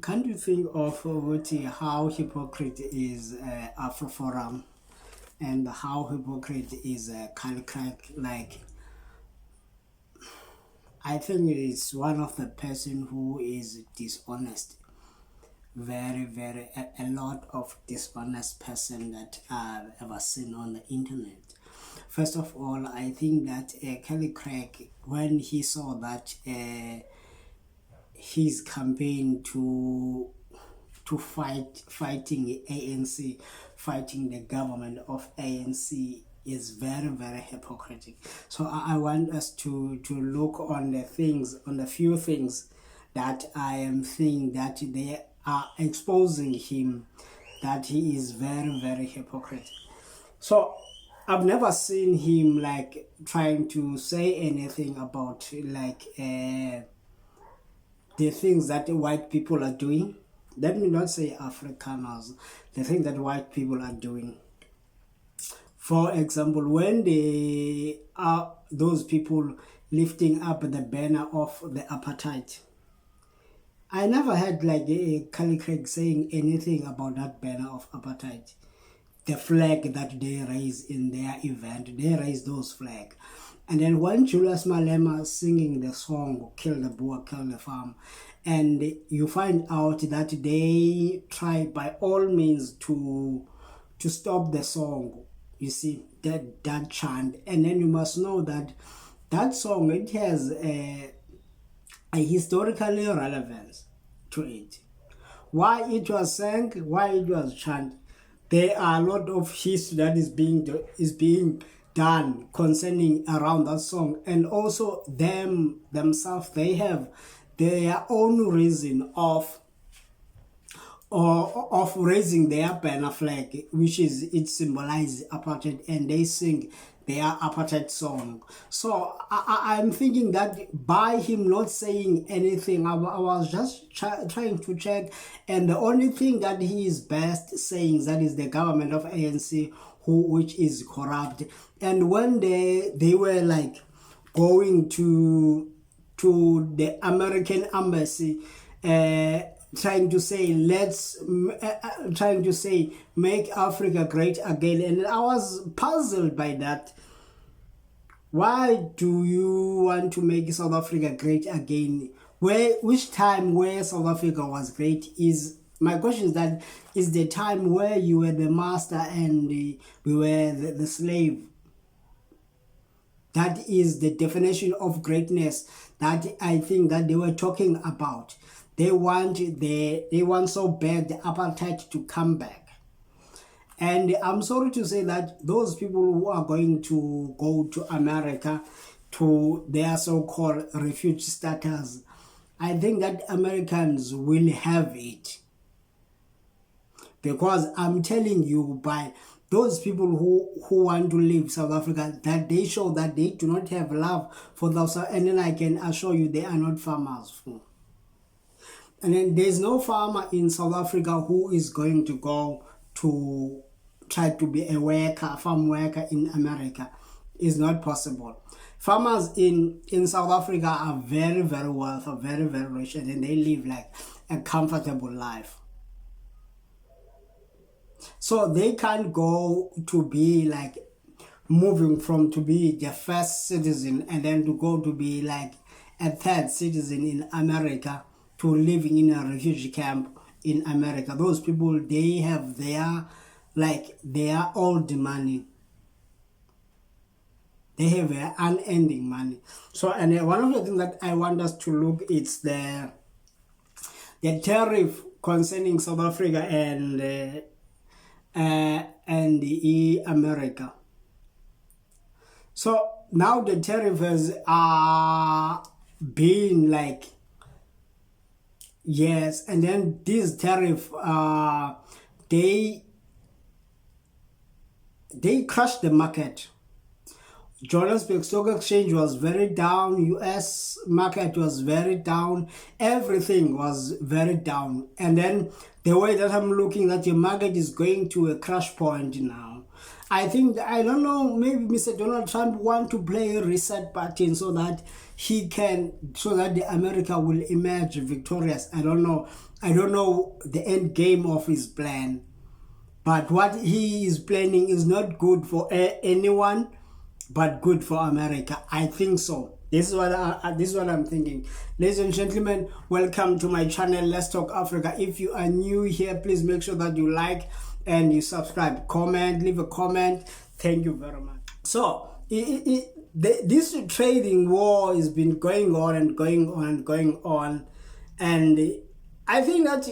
Can't you think of how hypocrite is AFRIFORUM and how hypocrite is Crack? Like, I think it's one of the person who is dishonest. Very, a lot of dishonest person that I've ever seen on the internet. First of all, I think that Crack, when he saw that his campaign to fighting ANC, fighting the government of ANC is very hypocritic. So I want us to look on the things, on the few things that I am seeing that they are exposing him, that he is very hypocrite. So I've never seen him like trying to say anything about like the things that white people are doing. Let me not say Afrikaners, the things that white people are doing. For example, when they are those people lifting up the banner of the apartheid, I never heard like Kali Craig saying anything about that banner of apartheid. The flag that they raise in their event, they raise those flag. And then when Julius Malema singing the song Kill the Boer, Kill the Farm, and you find out that they try by all means to stop the song, you see, that chant. And then you must know that that song, it has a historically relevance to it. Why it was sang, why it was chanted. There are a lot of history that is being done concerning around that song, and also themselves, they have their own reason of raising their banner flag, which is it symbolizes apartheid, and they sing their apartheid song. So I'm thinking that by him not saying anything, I was just trying to check, and the only thing that he is best saying, that is the government of ANC, which is corrupt. And when they were like going to the American embassy, trying to say trying to say make Africa great again, and I was puzzled by that. Why do you want to make South Africa great again? Which time where South Africa was great? Is my question is that is the time where you were the master and we were the slave. That is the definition of greatness that I think that they were talking about. They want so bad the apartheid to come back. And I'm sorry to say that those people who are going to go to America to their so-called refugee status, I think that Americans will have it. Because I'm telling you, by those people who want to leave South Africa, that they show that they do not have love for those, and then I can assure you they are not farmers. And then there's no farmer in South Africa who is going to go to try to be a worker, farm worker in America. It's not possible. Farmers in South Africa are very wealthy, very rich, and then they live like a comfortable life. So they can't go to be like moving from to be the first citizen and then to go to be like a third citizen in America, to living in a refugee camp in America. Those people, they have their old money. They have their unending money. So, and one of the things that I want us to look, it's the tariff concerning South Africa and America. So now the tariffs are being like, yes, and then this tariff, they crushed the market. Johannesburg Stock Exchange was very down, US market was very down, everything was very down. And then the way that I'm looking at the market is going to a crash point now. I think, I don't know, maybe Mr. Donald Trump want to play a reset button so that the America will emerge victorious. I don't know. I don't know the end game of his plan. But what he is planning is not good for anyone, but good for America. I think so. This is what I'm thinking. Ladies and gentlemen, welcome to my channel, Let's Talk Africa. If you are new here, please make sure that you like and you subscribe, comment, leave a comment. Thank you very much. So this trading war has been going on and going on and going on, and I think that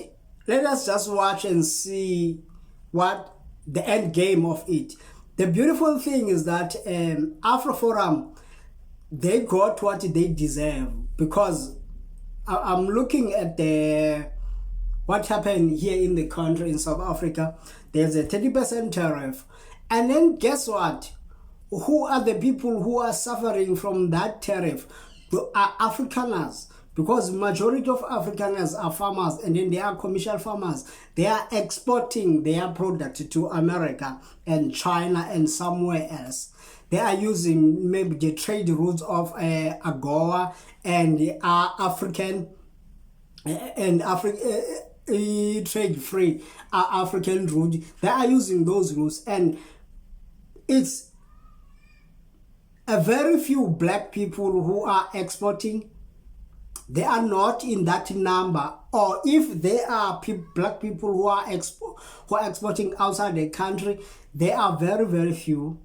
let us just watch and see what the end game of it. The beautiful thing is that AFRIFORUM, they got what they deserve, because I'm looking at what happened here in the country, in South Africa. There's a 30% tariff, and then guess what? Who are the people who are suffering from that tariff? Are Afrikaners, because majority of Afrikaners are farmers, and then they are commercial farmers. They are exporting their product to America and China and somewhere else. They are using maybe the trade routes of AGOA and African and trade-free African route. They are using those routes, and it's a very few black people who are exporting. They are not in that number, or if there are black people who are exporting outside the country, they are very, very few.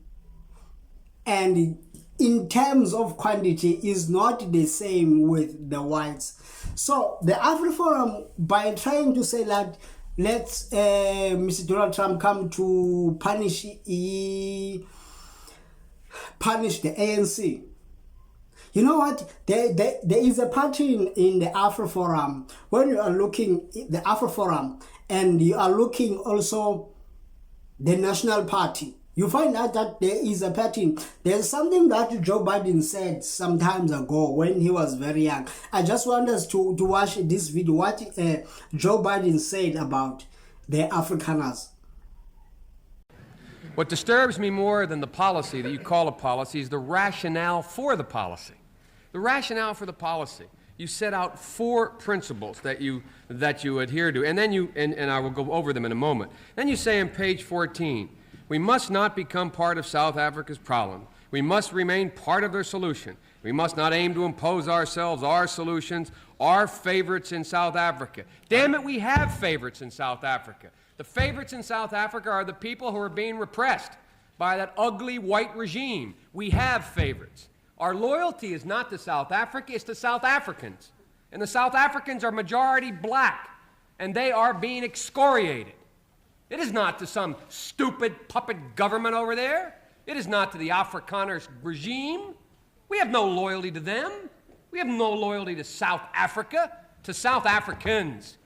And in terms of quantity, is not the same with the whites. So the AFRIFORUM, by trying to say that let's Mr. Donald Trump come to punish the ANC. You know what? There is a pattern in the AFRIFORUM. When you are looking at the AFRIFORUM and you are looking also the National Party, you find out that there is a pattern. There's something that Joe Biden said some time ago when he was very young. I just want us to watch this video, what Joe Biden said about the Afrikaners. What disturbs me more than the policy that you call a policy is the rationale for the policy. The rationale for the policy. You set out 4 principles that you adhere to, and then and I will go over them in a moment. Then you say on page 14, we must not become part of South Africa's problem. We must remain part of their solution. We must not aim to impose ourselves, our solutions, our favorites in South Africa. Damn it, we have favorites in South Africa. The favorites in South Africa are the people who are being repressed by that ugly white regime. We have favorites. Our loyalty is not to South Africa, it's to South Africans. And the South Africans are majority black, and they are being excoriated. It is not to some stupid puppet government over there. It is not to the Afrikaners regime. We have no loyalty to them. We have no loyalty to South Africa, to South Africans.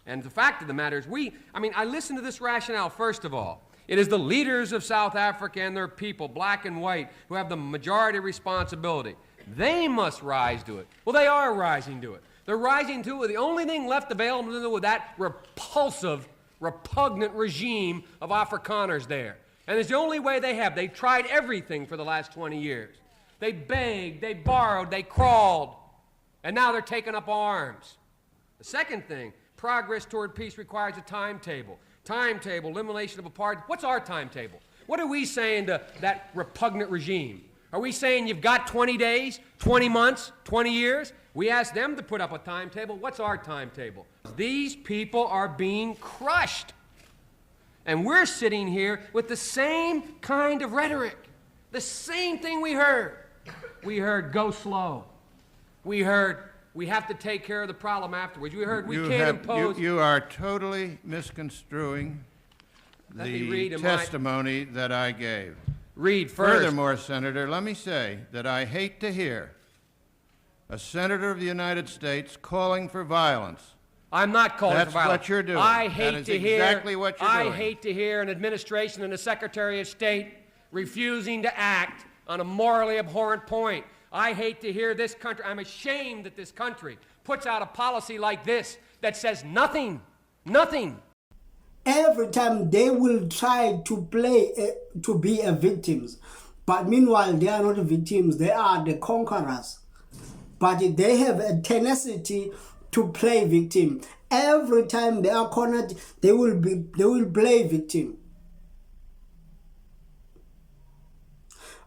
And the fact of the matter is I listen to this rationale first of all. It is the leaders of South Africa and their people, black and white, who have the majority responsibility. They must rise to it. Well, they are rising to it. They're rising to it. The only thing left available to them with that repulsive, repugnant regime of Afrikaners there. And it's the only way they have. They've tried everything for the last 20 years. They begged, they borrowed, they crawled, and now they're taking up arms. The second thing, progress toward peace requires a timetable. Timetable, elimination of apartheid. What's our timetable? What are we saying to that repugnant regime? Are we saying you've got 20 days, 20 months, 20 years? We ask them to put up a timetable. What's our timetable? These people are being crushed. And we're sitting here with the same kind of rhetoric. The same thing we heard. We heard go slow. We heard we have to take care of the problem afterwards. We heard we can't impose. You are totally misconstruing the testimony that I gave. Read first. Furthermore, Senator, let me say that I hate to hear a senator of the United States calling for violence. I'm not calling for violence. That's what you're doing. I hate to hear exactly what you're doing. I hate to hear an administration and a Secretary of State refusing to act on a morally abhorrent point. I hate to hear this country. I'm ashamed that this country puts out a policy like this that says nothing. Nothing. Every time they will try to play to be a victims, but meanwhile they are not victims, they are the conquerors. But they have a tenacity to play victim. Every time they are cornered, they will play victim.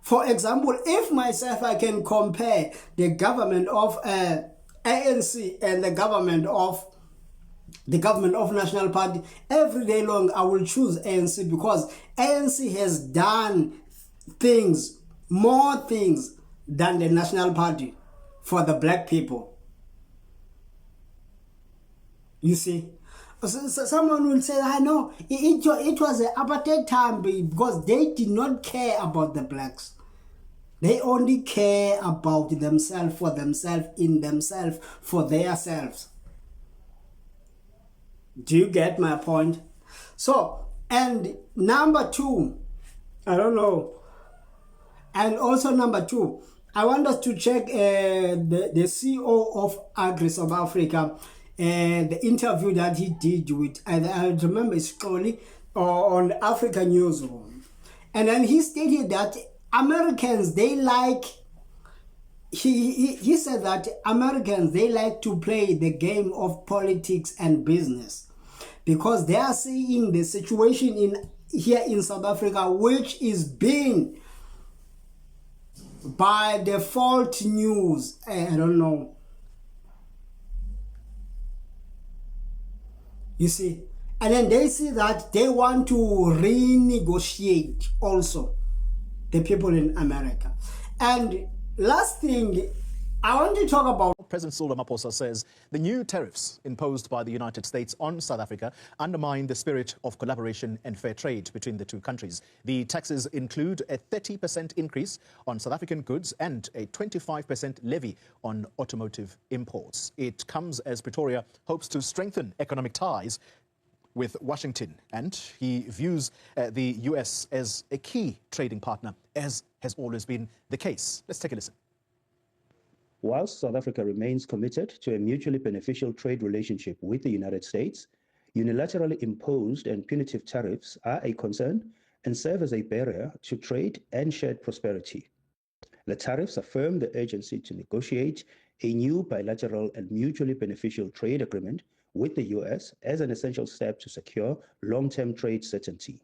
For example, if myself I can compare the government of ANC and the government of National Party, every day long I will choose ANC, because ANC has done more things than the National Party for the black people. You see, so someone will say, I know it was an apartheid time, because they did not care about the blacks. They only care about themselves, for themselves, in themselves, for their selves. Do you get my point? So, and number two, I don't know. And also number two, I want us to check the CEO of Agri South Africa, the interview that he did with, I remember it's Xoli, on Africa Newsroom. And then he stated that Americans, they like, he said that Americans, they like to play the game of politics and business, because they are seeing the situation here in South Africa, which is being by default news. I don't know. You see, and then they see that they want to renegotiate also, the people in America. And last thing, I want to talk about. President Cyril Ramaphosa says the new tariffs imposed by the United States on South Africa undermine the spirit of collaboration and fair trade between the two countries. The taxes include a 30% increase on South African goods and a 25% levy on automotive imports. It comes as Pretoria hopes to strengthen economic ties with Washington, and he views the US as a key trading partner, as has always been the case. Let's take a listen. Whilst South Africa remains committed to a mutually beneficial trade relationship with the United States, unilaterally imposed and punitive tariffs are a concern and serve as a barrier to trade and shared prosperity. The tariffs affirm the urgency to negotiate a new bilateral and mutually beneficial trade agreement with the US as an essential step to secure long-term trade certainty.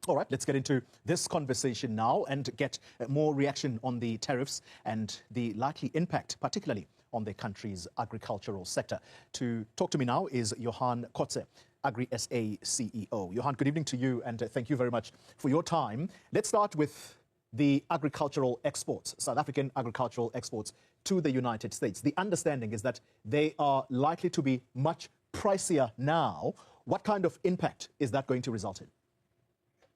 All right, let's get into this conversation now and get more reaction on the tariffs and the likely impact, particularly on the country's agricultural sector. To talk to me now is Johan Kotze, Agri SA CEO. Johan, good evening to you, and thank you very much for your time. Let's start with the agricultural exports, South African agricultural exports to the United States. The understanding is that they are likely to be much pricier now. What kind of impact is that going to result in?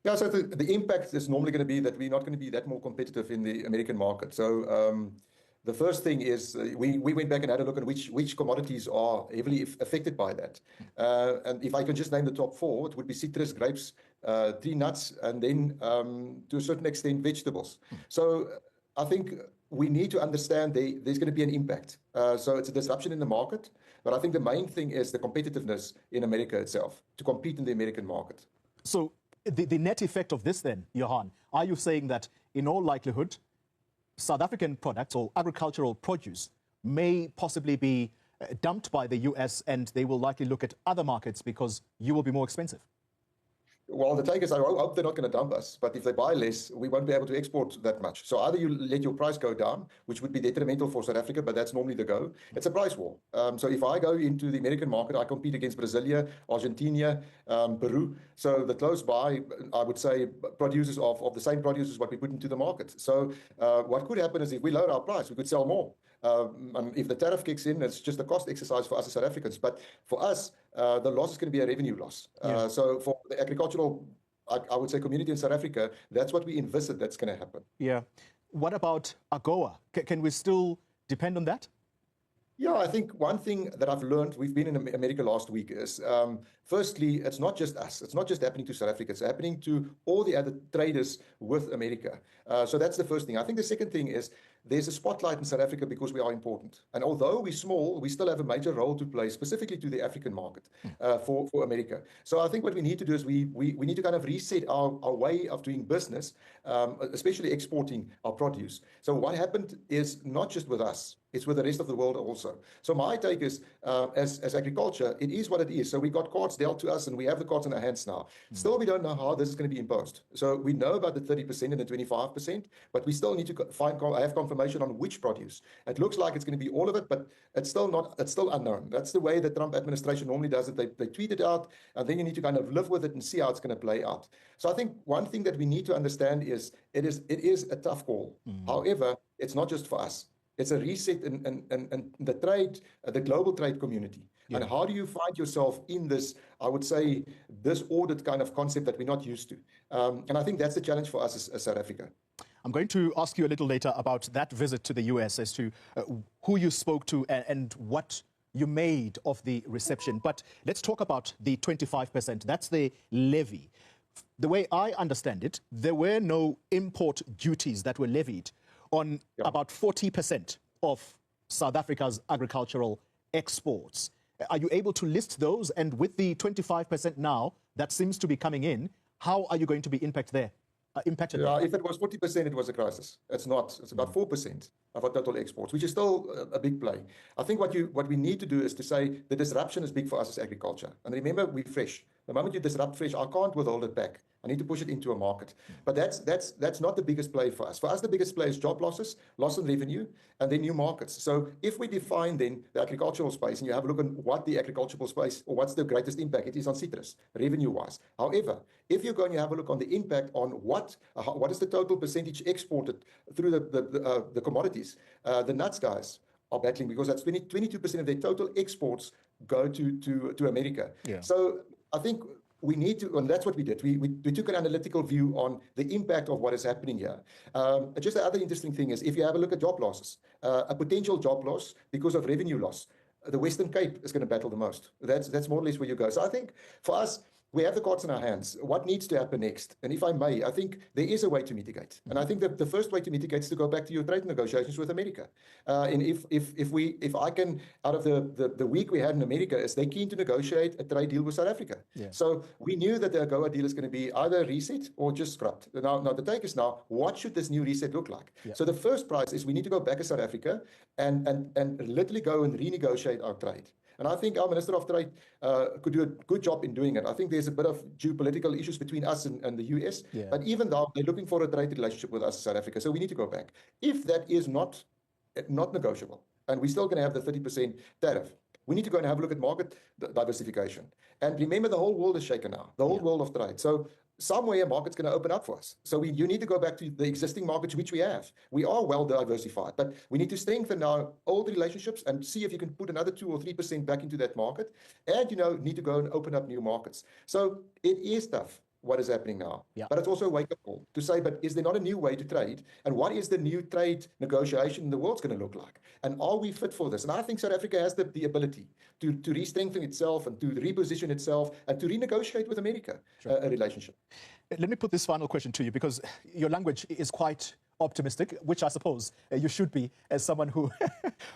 Yeah, so the impact is normally going to be that we're not going to be that more competitive in the American market. So the first thing is we went back and had a look at which commodities are heavily affected by that. And if I can just name the top four, it would be citrus, grapes, tree nuts, and then to a certain extent vegetables. So I think we need to understand there's going to be an impact. So it's a disruption in the market. But I think the main thing is the competitiveness in America itself, to compete in the American market. So the net effect of this then, Johan, are you saying that in all likelihood, South African products or agricultural produce may possibly be dumped by the US and they will likely look at other markets because you will be more expensive? Well, the takers, I hope they're not going to dump us, but if they buy less, we won't be able to export that much. So either you let your price go down, which would be detrimental for South Africa, but that's normally the go. It's a price war. So if I go into the American market, I compete against Brasilia, Argentina, Peru. So the close by, I would say, producers of the same produce as what we put into the market. So what could happen is if we lower our price, we could sell more. And if the tariff kicks in, it's just a cost exercise for us as South Africans. But for us, the loss is going to be a revenue loss. Yeah. So for the agricultural, I would say, community in South Africa, that's what we envisage that's going to happen. Yeah. What about AGOA? Can we still depend on that? Yeah, I think one thing that I've learned, we've been in America last week, is firstly, it's not just us. It's not just happening to South Africa. It's happening to all the other traders with America. So that's the first thing. I think the second thing is there's a spotlight in South Africa because we are important. And although we're small, we still have a major role to play, specifically to the African market for America. So I think what we need to do is we need to kind of reset our way of doing business, especially exporting our produce. So what happened is not just with us, it's with the rest of the world also. So my take is, as agriculture, it is what it is. So we got cards dealt to us and we have the cards in our hands now. Still, we don't know how this is going to be imposed. So we know about the 30% and the 25%, but we still need to have confirmation on which produce. It looks like it's going to be all of it, but it's still unknown. That's the way the Trump administration normally does it. They tweet it out, and then you need to kind of live with it and see how it's going to play out. So I think one thing that we need to understand is it is a tough call. However, it's not just for us. It's a reset in the trade, the global trade community. Yeah. And how do you find yourself in this, I would say, disordered kind of concept that we're not used to? And I think that's the challenge for us as South Africa. I'm going to ask you a little later about that visit to the US as to who you spoke to and what you made of the reception. But let's talk about the 25%. That's the levy. The way I understand it, there were no import duties that were levied on about 40% of South Africa's agricultural exports. Are you able to list those? And with the 25% now that seems to be coming in, how are you going to be impacted there? If it was 40%, it was a crisis. It's not. It's about 4% of our total exports, which is still a big play. I think what we need to do is to say the disruption is big for us as agriculture. And remember, we're fresh. The moment you disrupt fresh, I can't withhold it back. I need to push it into a market. But that's not the biggest play for us. For us, the biggest play is job losses, loss in revenue, and then new markets. So if we define then the agricultural space, and you have a look at what the agricultural space, or what's the greatest impact, it is on citrus, revenue-wise. However, if you're going to have a look on the impact on what is the total percentage exported through the commodities, the nuts guys are battling because that's 22% of their total exports go to America. Yeah. So I think we need to, and that's what we did. We took an analytical view on the impact of what is happening here. Just the other interesting thing is, if you have a look at job losses, a potential job loss because of revenue loss, the Western Cape is going to battle the most. That's more or less where you go. So I think for us, we have the cards in our hands. What needs to happen next? And if I may, I think there is a way to mitigate. And I think that the first way to mitigate is to go back to your trade negotiations with America. And if I can, out of the week we had in America, is they're keen to negotiate a trade deal with South Africa. Yeah. So we knew that the AGOA deal is going to be either reset or just scrapped. Now the take is now, what should this new reset look like? Yeah. So the first prize is we need to go back to South Africa and literally go and renegotiate our trade. And I think our Minister of Trade could do a good job in doing it. I think there's a bit of geopolitical issues between us and the US. Yeah. But even though they're looking for a trade relationship with us in South Africa, so we need to go back. If that is not negotiable, and we're still going to have the 30% tariff, we need to go and have a look at market diversification. And remember, the whole world is shaken now, the whole world of trade. So somewhere a market's going to open up for us. So you need to go back to the existing markets, which we have. We are well diversified, but we need to strengthen our old relationships and see if you can put another 2 or 3% back into that market. And, need to go and open up new markets. So it is tough what is happening now. Yeah. But it's also a wake-up call to say, but is there not a new way to trade? And what is the new trade negotiation in the world going to look like? And are we fit for this? And I think South Africa has the ability to re-strengthen itself and to reposition itself and to renegotiate with America a relationship. Let me put this final question to you, because your language is quite optimistic, which I suppose you should be as someone who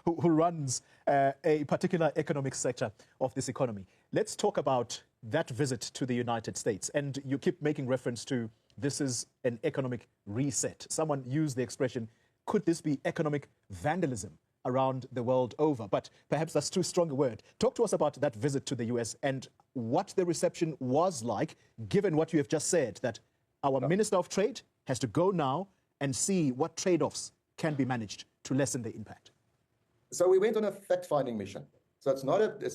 runs a particular economic sector of this economy. Let's talk about that visit to the United States. And you keep making reference to this is an economic reset. Someone used the expression, could this be economic vandalism around the world over? But perhaps that's too strong a word. Talk to us about that visit to the US and what the reception was like, given what you have just said, that our Minister of Trade has to go now and see what trade-offs can be managed to lessen the impact. So we went on a fact-finding mission. So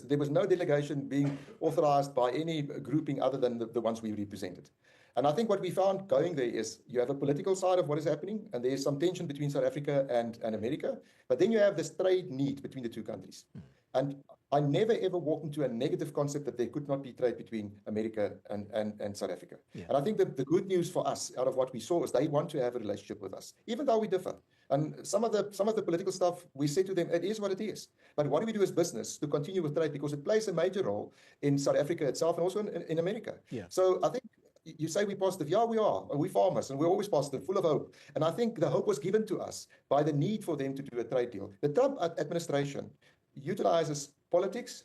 there was no delegation being authorized by any grouping other than the ones we represented. And I think what we found going there is you have a political side of what is happening, and there's some tension between South Africa and America, but then you have this trade need between the two countries. And I never ever walked into a negative concept that there could not be trade between America and South Africa. Yeah. And I think that the good news for us out of what we saw is they want to have a relationship with us, even though we differ. And some of the political stuff, we say to them, it is what it is. But what do we do as business to continue with trade? Because it plays a major role in South Africa itself and also in America. Yeah. So I think you say we're positive. Yeah, we are. We're farmers, and we're always positive, full of hope. And I think the hope was given to us by the need for them to do a trade deal. The Trump administration utilizes politics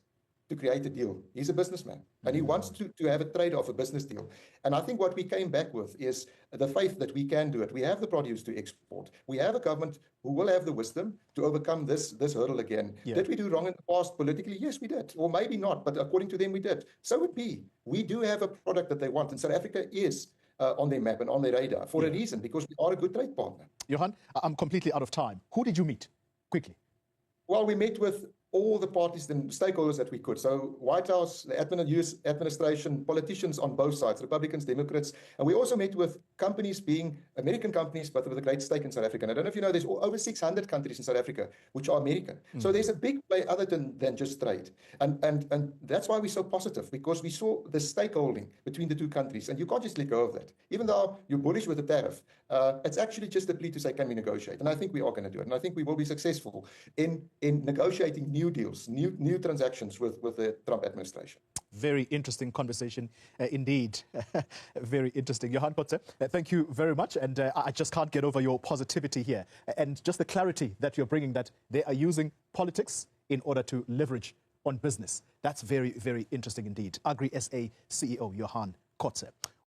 to create a deal. He's a businessman, and he wants to have a trade-off, a business deal. And I think what we came back with is the faith that we can do it. We have the produce to export. We have a government who will have the wisdom to overcome this hurdle again. Yeah. Did we do wrong in the past politically? Yes, we did. Or maybe not, but according to them, we did. So it be. We do have a product that they want, and South Africa is on their map and on their radar for a reason, because we are a good trade partner. Johan, I'm completely out of time. Who did you meet? Quickly. Well, we met with all the parties and stakeholders that we could. So White House, the US administration, politicians on both sides, Republicans, Democrats. And we also met with companies, being American companies, but with a great stake in South Africa. And I don't know if you know, there's over 600 countries in South Africa which are American. So there's a big play other than just trade. And that's why we're so positive, because we saw the stakeholding between the two countries. And you can't just let go of that. Even though you're bullish with the tariff, it's actually just a plea to say, can we negotiate? And I think we are going to do it. And I think we will be successful in negotiating new deals, new transactions with the Trump administration. Very interesting conversation indeed. Very interesting. Johan Kotze, thank you very much. And I just can't get over your positivity here. And just the clarity that you're bringing, that they are using politics in order to leverage on business. That's very, very interesting indeed. Agri SA CEO Johan Kotze.